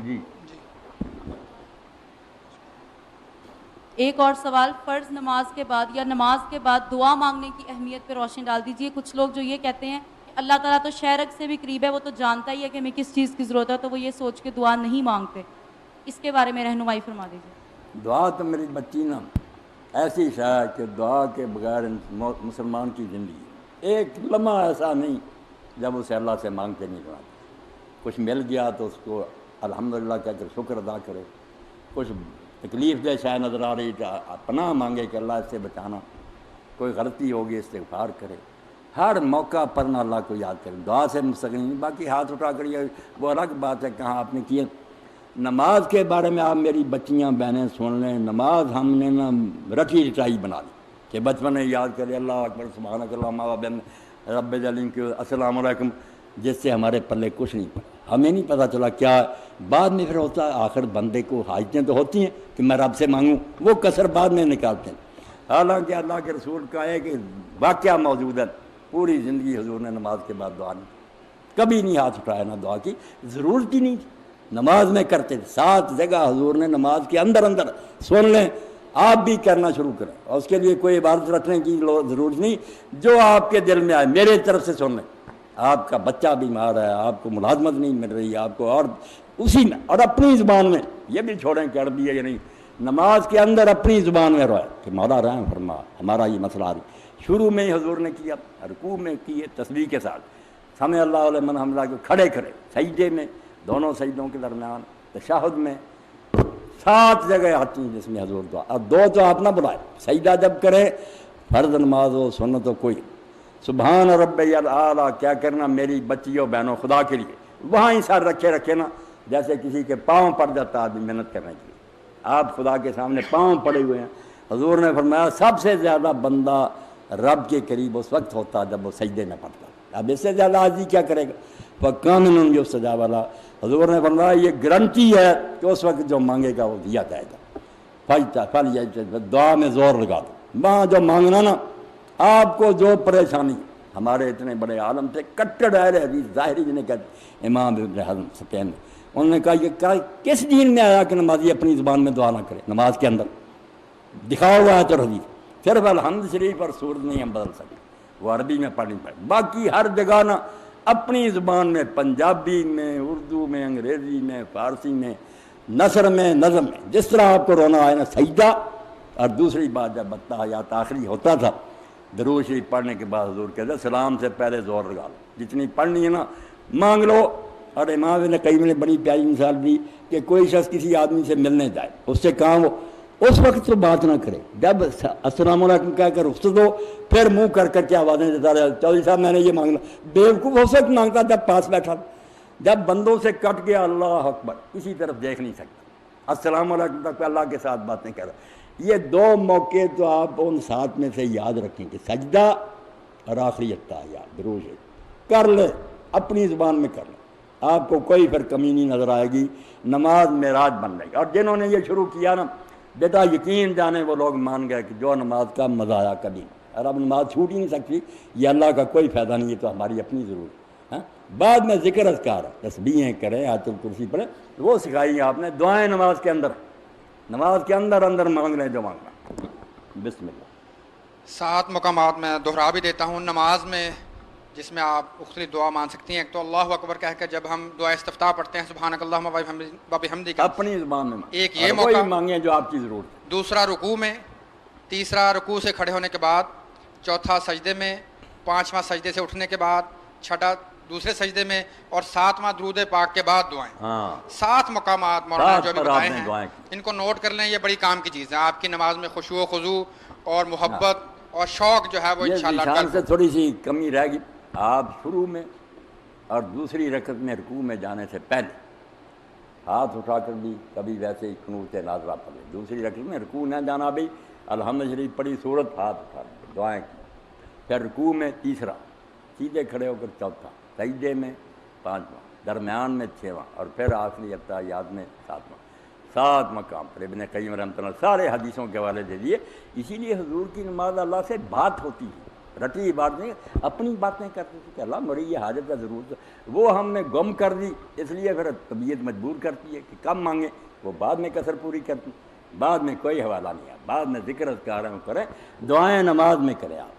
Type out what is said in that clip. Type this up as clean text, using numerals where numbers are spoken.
جی ایک اور سوال، فرض نماز کے بعد یا نماز کے بعد دعا مانگنے کی اہمیت پہ روشنی ڈال دیجیے۔ کچھ لوگ جو یہ کہتے ہیں کہ اللہ تعالیٰ تو شہرک سے بھی قریب ہے، وہ تو جانتا ہی ہے کہ ہمیں کس چیز کی ضرورت ہے، تو وہ یہ سوچ کے دعا نہیں مانگتے، اس کے بارے میں رہنمائی فرما دیجیے۔ دعا تو میری بچی نا ایسی شے ہے کہ دعا کے بغیر مسلمان کی زندگی ایک لمحہ ایسا نہیں جب اسے اللہ سے مانگتے نہیں رہا۔ کچھ مل گیا تو اس کو الحمدللہ کہہ کر شکر ادا کرے، کچھ تکلیف دہ شے نظر آ رہی تو پناہ مانگے کہ اللہ اس سے بچانا، کوئی غلطی ہوگی استغفار کرے، ہر موقع پر نہ اللہ کو یاد کرے، دعا سے مستغنی نہیں۔ باقی ہاتھ اٹھا کر یہ وہ الگ بات ہے کہاں آپ نے کیے۔ نماز کے بارے میں آپ میری بچیاں بہنیں سن لیں، نماز ہم نے نا رٹی رٹائی بنا لی کہ بچپن میں یاد کرے اللہ اکبر سبحانک اللہم وبحمدک رب العالمین کے السلام علیکم، جس سے ہمارے پلے کچھ نہیں پڑا، ہمیں نہیں پتہ چلا کیا بعد میں پھر ہوتا ہے۔ آخر بندے کو حاجتیں تو ہوتی ہیں کہ میں رب سے مانگوں، وہ کسر بعد میں نکالتے ہیں۔ حالانکہ اللہ کے رسول کا ہے کہ واقعہ موجود ہے، پوری زندگی حضور نے نماز کے بعد دعا نہیں، کبھی نہیں ہاتھ اٹھایا، نہ دعا کی ضرورت ہی نہیں تھی، نماز میں کرتے تھے۔ 7 جگہ حضور نے نماز کے اندر سن لیں، آپ بھی کرنا شروع کریں، اور اس کے لیے کوئی عبادت رکھنے کی ضرورت نہیں، جو آپ کے دل میں آئے میرے طرف سے سن لیں۔ آپ کا بچہ بیمار ہے، آپ کو ملازمت نہیں مل رہی، آپ کو اور اسی میں اور اپنی زبان میں، یہ بھی چھوڑیں کہ عربی ہے یا نہیں، نماز کے اندر اپنی زبان میں روئے کہ مولا رحم فرما، ہمارا یہ مسئلہ آ رہی۔ شروع میں ہی حضور نے کیا، رکوع میں کیے تسبیح کے ساتھ، سمع اللہ لمن حمدہ کو کھڑے کھڑے، سجدے میں، دونوں سجدوں کے درمیان، تشہد میں، 7 جگہ آتی ہیں جس میں حضور دعا، اور 2 تو آپ نہ بلائے۔ سجدہ جب کرے فرض نماز ہو سنت ہو کوئی، سبحان ربی الاعلیٰ کیا کرنا میری بچیوں بہنوں خدا کے لیے، وہاں ہی سر رکھے نا، جیسے کسی کے پاؤں پڑ جاتا آدمی محنت کرنے کے لیے، آپ خدا کے سامنے پاؤں پڑے ہوئے ہیں۔ حضور نے فرمایا سب سے زیادہ بندہ رب کے قریب اس وقت ہوتا جب وہ سجدے میں پڑتا، اب اس سے زیادہ عاجزی کیا کرے گا؟ فَقَامِنٌ يُسْتَجَابَ لَهُ، حضور نے فرمایا یہ گارنٹی ہے کہ اس وقت جو مانگے گا وہ دیا جائے گا۔ دعا میں زور لگا دو، وہاں جو مانگنا نا، آپ کو جو پریشانی، ہمارے اتنے بڑے عالم تھے کٹڑ اہل حدیث ظاہری جنہیں کہتے امام ابن حزم سفین، انہوں نے کہا یہ کس دین میں آیا کہ نمازی اپنی زبان میں دعا نہ کرے؟ نماز کے اندر دکھاؤ ہوا ہے تو حدیث، صرف الحمد شریف اور سورت نہیں ہم بدل سکتے، وہ عربی میں پڑھنی پڑے، باقی ہر جگہ نا اپنی زبان میں، پنجابی میں، اردو میں، انگریزی میں، فارسی میں، نثر میں، نظم میں، جس طرح آپ کو رونا آئے نا سجدہ۔ اور دوسری بات جب اتحیات آخری ہوتا تھا درود شریف پڑھنے کے بعد حضور کہتے سلام سے پہلے زور لگا لو، جتنی پڑھنی ہے نا مانگ لو۔ اور امام ابن قیم نے بڑی پیاری مثال دی کہ کوئی شخص کسی آدمی سے ملنے جائے، اس سے کہا وہ اس وقت تو بات نہ کرے، جب السلام علیکم کہہ کر رخصت ہو پھر منہ کر کے آوازیں دیتا رہے، چودھری صاحب میں نے یہ مانگنا، بیوقوف اس وقت مانگتا جب پاس بیٹھا، جب بندوں سے کٹ گیا اللہ اکبر کسی طرف دیکھ نہیں سکتا، السلام علیکم تک پہ اللہ کے ساتھ باتیں کر رہا۔ یہ 2 موقع تو آپ ان 7 میں سے یاد رکھیں کہ سجدہ اور آخری اتحیات درود کر لے، اپنی زبان میں کر لے، آپ کو کوئی پھر کمی نہیں نظر آئے گی، نماز معراج بن جائے گی۔ اور جنہوں نے یہ شروع کیا نا بیٹا یقین جانے وہ لوگ مان گئے کہ جو نماز کا مزہ آیا کبھی نہیں، اور اب نماز چھوٹ ہی نہیں سکتی، یہ اللہ کا کوئی فائدہ نہیں، یہ تو ہماری اپنی ضرورت ہے۔ بعد میں ذکر اذکار تسبیحیں کریں، آیت الکرسی پڑھیں، وہ سکھائی آپ نے، دعائیں نماز کے اندر، نماز کے اندر مانگ لیں جو مانگنا۔ بسم اللہ۔ 7 مقامات میں دہرا بھی دیتا ہوں نماز میں جس میں آپ مختلف دعا مان سکتی ہیں۔ ایک تو اللہ اکبر کہہ کر جب ہم دعا استفتاح پڑھتے ہیں سبحانک اللہم وبحمدک، اپنی زبان میں ایک یہ وہی موقع، مانگیں جو آپ کی ضرورت ہے۔ دوسرا رکوع میں، تیسرا رکوع سے کھڑے ہونے کے بعد، چوتھا سجدے میں، 5واں سجدے سے اٹھنے کے بعد، چھٹا دوسرے سجدے میں، اور 7واں درود پاک کے بعد دعائیں۔ 7 مقامات مولانا جو بھی بتائے ہیں ان کو نوٹ کر لیں، یہ بڑی کام کی چیز ہے، آپ کی نماز میں خشوع و خضوع اور محبت اور شوق جو ہے وہ انشاءاللہ یہ سے تھوڑی سی کمی رہ گی، آپ شروع میں اور دوسری رکعت میں رکوع میں جانے سے پہلے ہاتھ اٹھا کر بھی کبھی ویسے ہی قنوت نازلہ پڑھ لیں، دوسری رکعت میں رکوع نہ جانا بھی، الحمد شریف پڑھی سورت ہاتھ اٹھا لیں، دعائیں کی، پھر رکوع میں تیسرا، سیدھے کھڑے ہو کر چوتھا، سجدے میں 5واں، درمیان میں 6واں، اور پھر آخری اتحیات میں 7واں۔ 7 مقام پر ابن قیم رحمۃ اللہ سارے حدیثوں کے حوالے دے دیے۔ اسی لیے حضور کی نماز اللہ سے بات ہوتی ہے، رٹی بات نہیں، اپنی باتیں کرتے تھے کہ اللہ میری یہ حاجت ہے ضرورت ہے، وہ ہم نے گم کر دی، اس لیے پھر طبیعت مجبور کرتی ہے کہ کم مانگیں، وہ بعد میں کثر پوری کرتی، بعد میں کوئی حوالہ نہیں ہے، بعد میں ذکر اذکار کریں، دعائیں نماز میں کریں آپ،